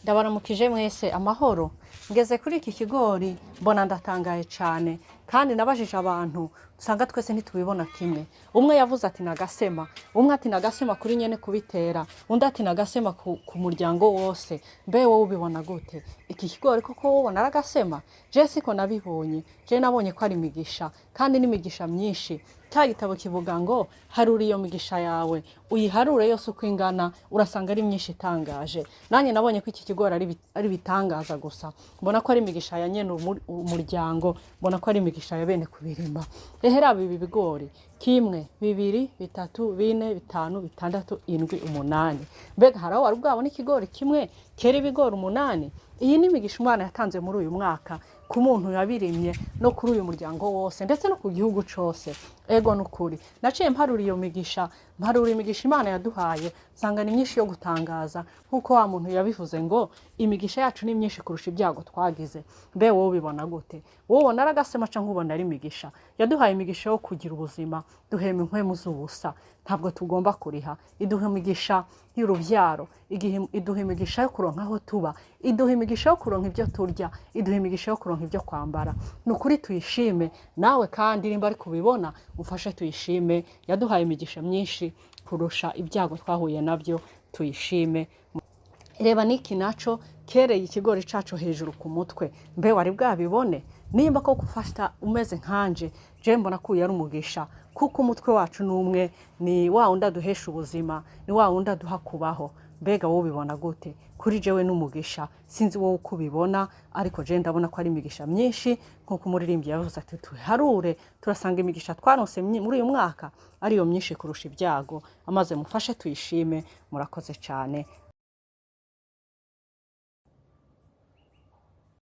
Ndabaramukije mwese amahoro. Ngeze kuri iki kigori mbona ndatangaye cyane kandi nabajije abantu usanga twese ntitubibona kimwe. Umwe yavuze ati nagasema, umwe ati nagasema kuri nyene kubitera, undi ati nagasema ku muryango wose. Mbe wowe ubibona gute? Iki kigori koko wowe naragasema? Je siko nabibonye. Je nabonye ko ari imigisha kandi n'imigisha myinshi. Cya gitabo kivuga ngo harura iyo migisha yawe uyiharure yose uko ingana urasanga ari myinshi itangaje. Nanjye nabonye ko iki kigori ari bitangaza gusa. Mbona ko ari imigisha ya nyene umuryango, mbona ko ari imigisha ya bene kubirima. Ehera ibi bigori kimwe, bibiri, bitatu, bine, bitanu, bitandatu, indwi, umunani. Mbega haraho wari bwabona ikigori kimwe kera ibigori 8? Iyi ni imigisha Imana yatanze muri uyu mwaka ku muntu yabirimye no kuri uyu muryango wose ndetse no ku gihugu cose. Ego nukuri naciye mparura iyo migisha, mparura imigisha Imana yaduhaye, sanga ni myinshi yo gutangaza nkuko wa muntu yabivuze ngo imigisha yacu ni myinshi kurusha ibyago twagize. Mbe wowe ubibona gute? Wowe naragasema canke ubona ari imigisha? Yaduhaye imigisha yo kugira ubuzima, duhema inkwemu z'ubusa, ntabwo tugomba kuriha. Iduha imigisha y'uruvyaro, iduha imigisha yo kuronka aho tuba, iduha imigisha yo kuronka ibyo turya, iduha imigisha yo kuronka ibyo kwambara. Nukuri tuyishime, nawe kandi nimba ari kubibona ufashe tuyishime. Yaduhaye imigisha myinshi kurusha ibyago twahuye nabyo, tuyishime. Reba niki naco kereye ikigori cacu hejuru ku mutwe. Mbe wari bwabibone? Nimba ko gufasha umeze nkanje, je mbona ko yari umugisha kuko umutwe wacu numwe, ni wa wundi aduhesha ubuzima, ni wa wundi aduha kubaho. Mbega wowe ubibona gute? Kuri jewe n'umugisha, sinzi wowe uko ubibona, ariko je ndabona ko ari imigisha myinshi nkuko umuririmbyi yavuze ati tuharure turasanga imigisha twaronse muri uyu mwaka ariyo myinshi kurusha ibyago. Amaze mufashe tuyishime. Murakoze cyane.